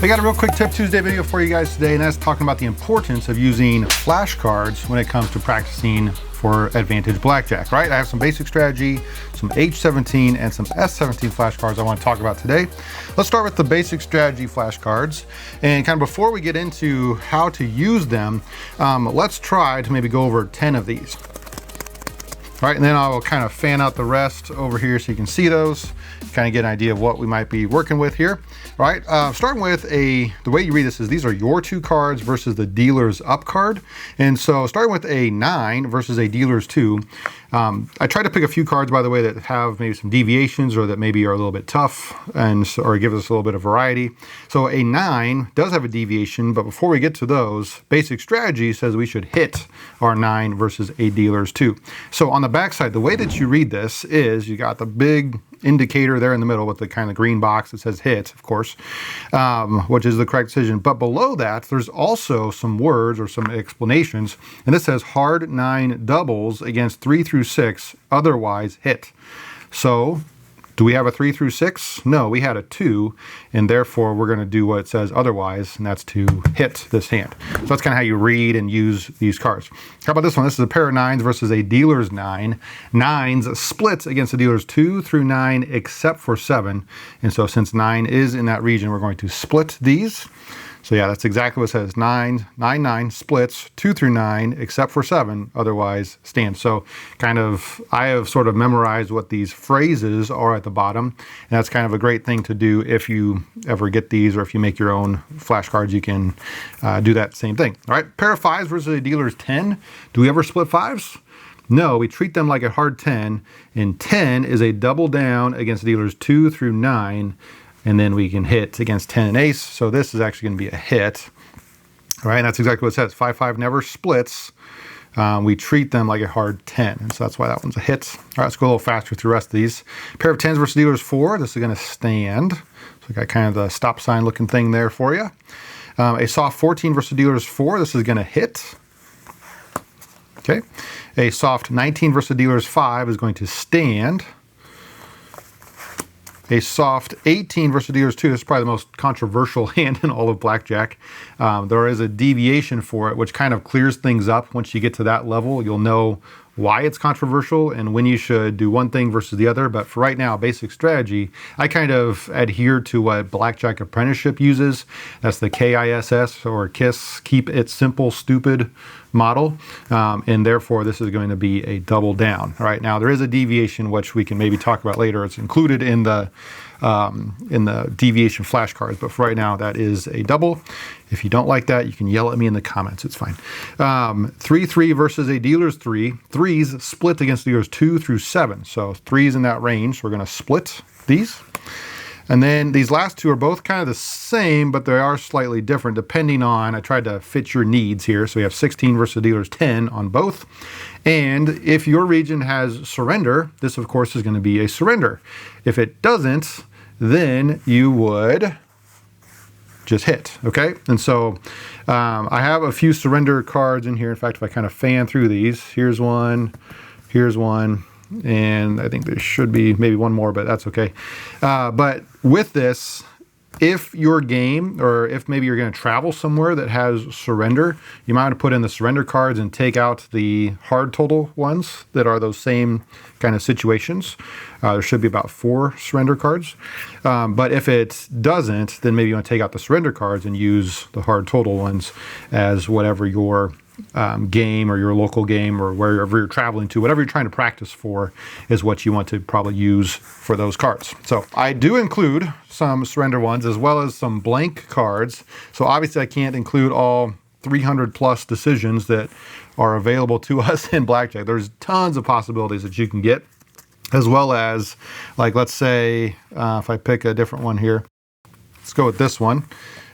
I got a real quick Tip Tuesday video for you guys today, and that's talking about the importance of using flashcards when it comes to practicing for Advantage Blackjack, right? I have some Basic Strategy, some H17, and some S17 flashcards I want to talk about today. Let's start with the Basic Strategy flashcards. And kind of before we get into how to use them, let's try to maybe go over 10 of these. Right, and then I will kind of fan out the rest over here so you can see those, kind of get an idea of what we might be working with here. Right, starting with the way you read this is these are your two cards versus the dealer's up card. And so starting with a 9 versus a dealer's 2, I tried to pick a few cards, by the way, that have maybe some deviations or that maybe are a little bit tough or give us a little bit of variety. So a 9 does have a deviation, but before we get to those, Basic Strategy says we should hit our 9 versus a dealer's 2. So on the backside, the way that you read this is you got the big indicator there in the middle with the kind of green box that says hit, of course, which is the correct decision. But below that, there's also some words or some explanations. And this says hard 9 doubles against 3 through 6, otherwise hit. So do we have a 3 through 6? No, we had a 2, and therefore we're going to do what it says otherwise, and that's to hit this hand. So that's kind of how you read and use these cards. How about this one? This is a pair of 9s versus a dealer's 9. 9s splits against the dealer's 2 through 9 except for 7. And so since 9 is in that region, we're going to split these. So yeah, that's exactly what it says. 9, 9, 9 splits 2 through 9 except for 7, otherwise stands. So kind of, I have sort of memorized what these phrases are at the bottom. And that's kind of a great thing to do if you ever get these, or if you make your own flashcards, you can do that same thing. All right, pair of 5s versus a dealer's 10. Do we ever split 5s? No, we treat them like a hard 10, and 10 is a double down against dealers 2 through 9, and then we can hit against 10 and ace. So this is actually going to be a hit. All right, and that's exactly what it says. 5-5 never splits. We treat them like a hard 10, and so that's why that one's a hit. All right, let's go a little faster through the rest of these. Pair of 10s versus dealers 4. This is going to stand. So we got kind of the stop sign looking thing there for you. A soft 14 versus dealers 4. This is going to hit. Okay. A soft 19 versus dealers 5 is going to stand. A soft 18 versus dealers 2. This is probably the most controversial hand in all of Blackjack. There is a deviation for it, which kind of clears things up. Once you get to that level, you'll know why it's controversial and when you should do one thing versus the other. But for right now, Basic Strategy, I kind of adhere to what Blackjack Apprenticeship uses. That's the KISS or KISS, Keep It Simple Stupid model. And therefore, this is going to be a double down. All right, now there is a deviation, which we can maybe talk about later. It's included in the Deviation Flashcards, but for right now, that is a double. If you don't like that, you can yell at me in the comments. It's fine. 3-3 versus a dealer's 3. 3s split against dealers 2 through 7. So 3s in that range. We're going to split these. And then these last two are both kind of the same, but they are slightly different depending on, I tried to fit your needs here. So we have 16 versus dealers 10 on both. And if your region has surrender, this of course is going to be a surrender. If it doesn't, then you would just hit, okay? And so I have a few surrender cards in here. In fact, if I kind of fan through these, here's one, and I think there should be maybe one more, but that's okay. But with this, if your game, or if maybe you're going to travel somewhere that has surrender, you might want to put in the surrender cards and take out the hard total ones that are those same kind of situations. There should be about 4 surrender cards. But if it doesn't, then maybe you want to take out the surrender cards and use the hard total ones as whatever your game or your local game or wherever you're traveling to, whatever you're trying to practice for is what you want to probably use for those cards. So I do include some surrender ones as well as some blank cards. So obviously I can't include all 300 plus decisions that are available to us in Blackjack. There's tons of possibilities that you can get, as well as, like, let's say if I pick a different one here, let's go with this one.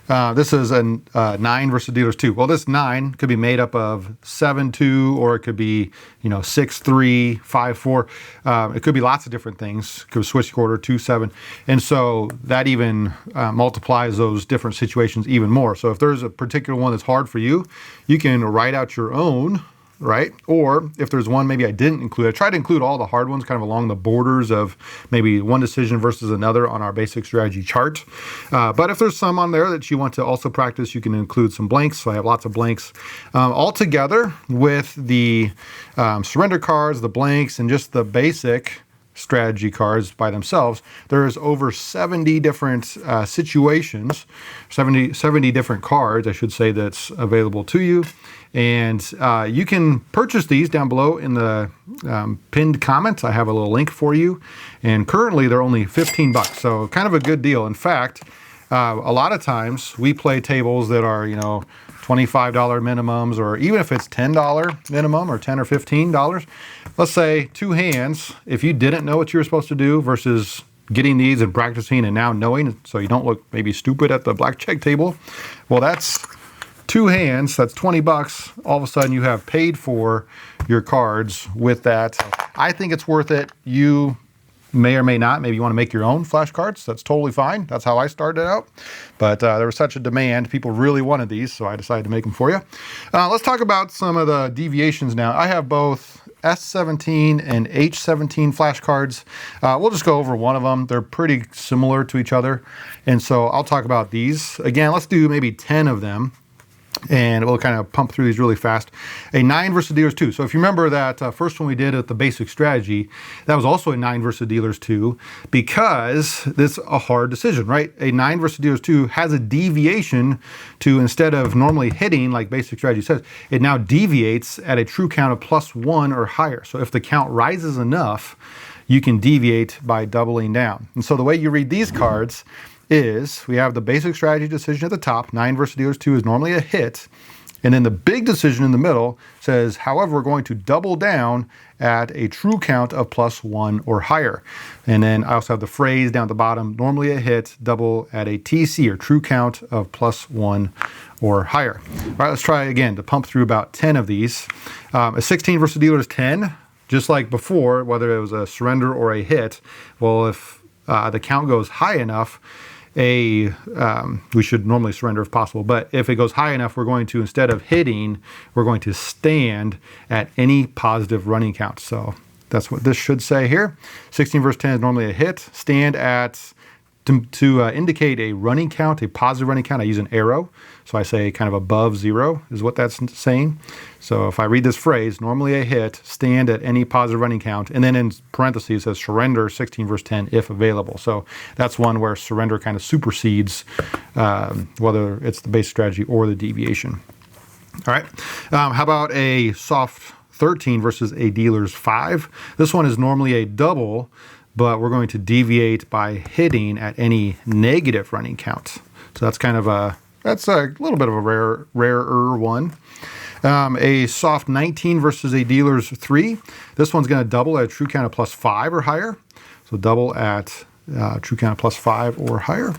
This is a 9 versus dealers 2. Well, this 9 could be made up of 7-2, or it could be, 6-3, 5-4. It could be lots of different things. It could be switch quarter, 2-7. And so that even multiplies those different situations even more. So if there's a particular one that's hard for you, you can write out your own right? Or if there's one maybe I didn't include, I tried to include all the hard ones kind of along the borders of maybe one decision versus another on our basic strategy chart. But if there's some on there that you want to also practice, you can include some blanks. So I have lots of blanks. All together with the surrender cards, the blanks, and just the basic strategy cards by themselves, there's over 70 different situations, 70 different cards, I should say, that's available to you. And you can purchase these down below in the pinned comments. I have a little link for you. And currently they're only 15 bucks. So kind of a good deal. In fact, a lot of times we play tables that are, you know, $25 minimums, or even if it's $10 minimum or $10 or $15, let's say 2 hands, if you didn't know what you were supposed to do versus getting these and practicing and now knowing, so you don't look maybe stupid at the blackjack table, well, that's 2 hands, that's 20 bucks. All of a sudden you have paid for your cards with that. I think it's worth it. You may or may not. Maybe you want to make your own flashcards. That's totally fine. That's how I started out. But there was such a demand. People really wanted these, so I decided to make them for you. Let's talk about some of the deviations now. I have both S17 and H17 flashcards. We'll just go over one of them. They're pretty similar to each other. And so I'll talk about these. Again, let's do maybe 10 of them. And we'll kind of pump through these really fast. A 9 versus dealers 2. So if you remember that first one we did at the basic strategy, that was also a 9 versus dealers 2, because this is a hard decision, right? A 9 versus dealers 2 has a deviation to, instead of normally hitting like basic strategy says, it now deviates at a true count of +1 or higher. So if the count rises enough, you can deviate by doubling down. And so the way you read these cards is we have the basic strategy decision at the top. 9 versus dealers 2 is normally a hit. And then the big decision in the middle says, however, we're going to double down at a true count of +1 or higher. And then I also have the phrase down at the bottom, normally a hit, double at a TC or true count of +1 or higher. All right, let's try again to pump through about 10 of these. A 16 versus dealers 10, just like before, whether it was a surrender or a hit. Well, if the count goes high enough, we should normally surrender if possible, but if it goes high enough, we're going to, instead of hitting, we're going to stand at any positive running count. So that's what this should say here. 16 versus 10 is normally a hit. Stand at, to indicate a running count, a positive running count, I use an arrow. So I say kind of above 0 is what that's saying. So if I read this phrase, normally a hit, stand at any positive running count, and then in parentheses it says surrender 16 versus 10 if available. So that's one where surrender kind of supersedes whether it's the basic strategy or the deviation. All right, how about a soft 13 versus a dealer's 5? This one is normally a double, but we're going to deviate by hitting at any negative running count. So that's kind of that's a little bit of a rarer one. A soft 19 versus a dealer's 3. This one's going to double at a true count of +5 or higher. So double at true count of +5 or higher.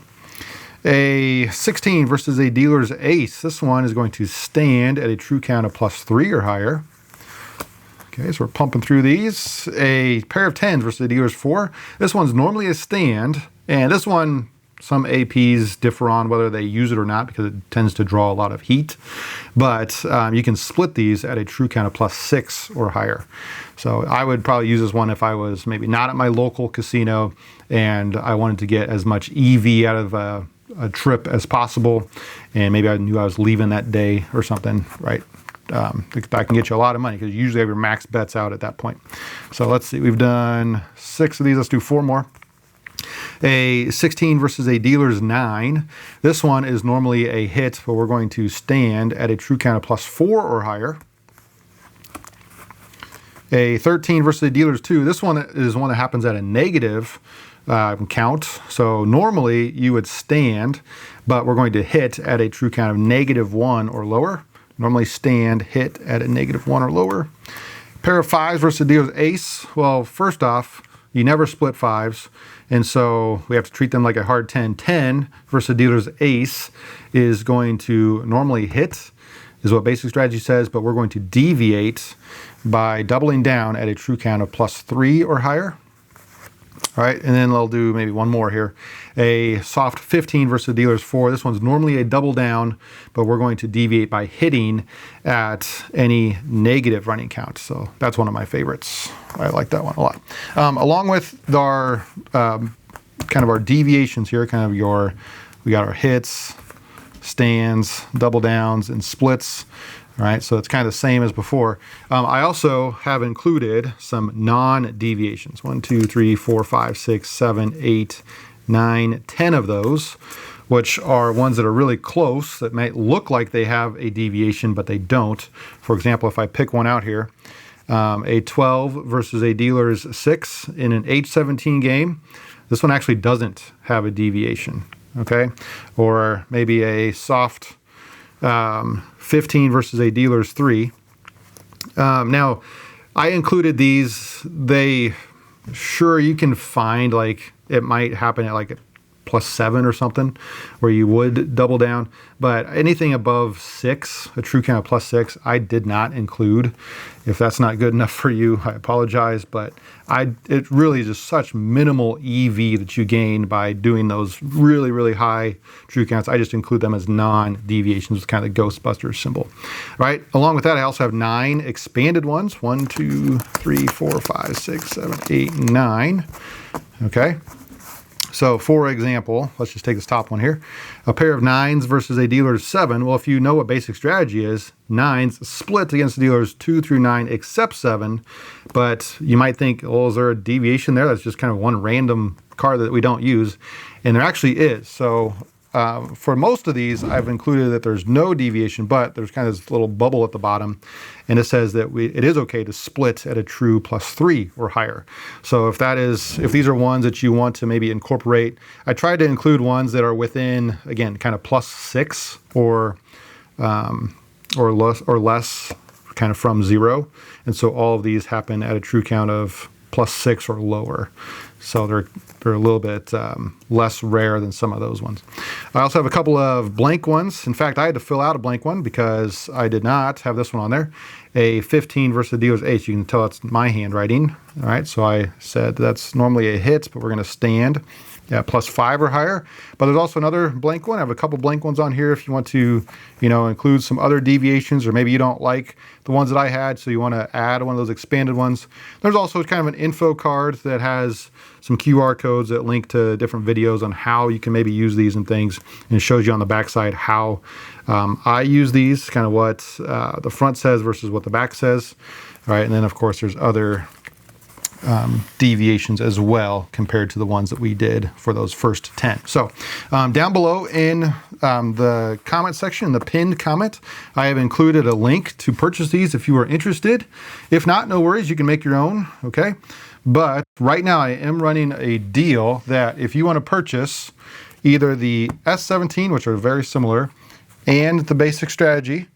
A 16 versus a dealer's ace. This one is going to stand at a true count of +3 or higher. Okay, so we're pumping through these. A pair of 10s versus a dealer's 4. This one's normally a stand, and this one, some APs differ on whether they use it or not because it tends to draw a lot of heat. But you can split these at a true count of +6 or higher. So I would probably use this one if I was maybe not at my local casino and I wanted to get as much EV out of a trip as possible. And maybe I knew I was leaving that day or something, right? That can get you a lot of money because you usually have your max bets out at that point. So let's see, we've done 6 of these. Let's do 4 more. A 16 versus a dealer's 9. This one is normally a hit, but we're going to stand at a true count of +4 or higher. A 13 versus a dealer's 2. This one is one that happens at a negative count. So normally you would stand, but we're going to hit at a true count of -1 or lower. Normally stand, hit at a -1 or lower. Pair of 5s versus a dealer's ace. Well, first off, you never split 5s. And so we have to treat them like a hard 10. 10 versus a dealer's ace is going to normally hit, is what basic strategy says, but we're going to deviate by doubling down at a true count of +3 or higher. All right, and then I'll do maybe one more here. A soft 15 versus dealer's 4. This one's normally a double down, but we're going to deviate by hitting at any negative running count. So that's one of my favorites. I like that one a lot. Along with our kind of our deviations here, kind of we got our hits, stands, double downs, and splits. All right, so it's kind of the same as before. I also have included some non-deviations. 1, 2, 3, 4, 5, 6, 7, 8, 9, 10 of those, which are ones that are really close, that might look like they have a deviation, but they don't. For example, if I pick one out here, a 12 versus a dealer's 6 in an H17 game, this one actually doesn't have a deviation, okay? Or maybe a soft 15 versus a dealer's 3. Now, I included these. Sure, you can find like it might happen at like +7 or something where you would double down, but anything above 6, a true count of +6, I did not include. If that's not good enough for you, I apologize, but it really is just such minimal EV that you gain by doing those really, really high true counts. I just include them as non-deviations with kind of the Ghostbusters symbol. Right? Along with that, I also have 9 expanded ones. 1, 2, 3, 4, 5, 6, 7, 8, 9. Okay. So for example, let's just take this top one here. A pair of 9s versus a dealer's 7. Well, if you know what basic strategy is, 9s split against the dealers 2 through 9 except 7. But you might think, oh, is there a deviation there? That's just kind of one random card that we don't use. And there actually is. So for most of these, I've included that there's no deviation, but there's kind of this little bubble at the bottom. And it says that it is okay to split at a true +3 or higher. So if these are ones that you want to maybe incorporate, I tried to include ones that are within, again, kind of +6 or less, kind of from 0. And so all of these happen at a true count of +6 or lower. So they're a little bit less rare than some of those ones. I also have a couple of blank ones. In fact, I had to fill out a blank one because I did not have this one on there. A 15 versus the dealer's 8. You can tell it's my handwriting. All right, so I said that's normally a hit, but we're going to stand at +5 or higher. But there's also another blank one. I have a couple blank ones on here if you want to, include some other deviations, or maybe you don't like the ones that I had, so you want to add one of those expanded ones. There's also kind of an info card that has some QR codes that link to different videos on how you can maybe use these and things, and it shows you on the backside how I use these, kind of what the front says versus what the back says. All right, and then of course there's other deviations as well compared to the ones that we did for those first 10. So down below in the comment section, the pinned comment, I have included a link to purchase these if you are interested. If not, no worries, you can make your own, okay? But right now I am running a deal that if you want to purchase either the S17, which are very similar, and the basic strategy,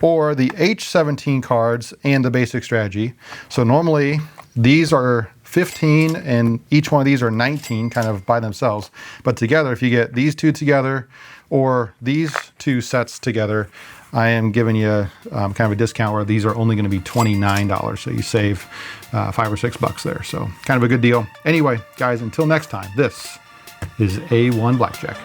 or the H17 cards and the basic strategy. So normally these are 15 and each one of these are 19 kind of by themselves. But together, if you get these two together or these two sets together, I am giving you kind of a discount where these are only going to be $29. So you save $5 or $6 there. So kind of a good deal. Anyway, guys, until next time, this is A1 Blackjack.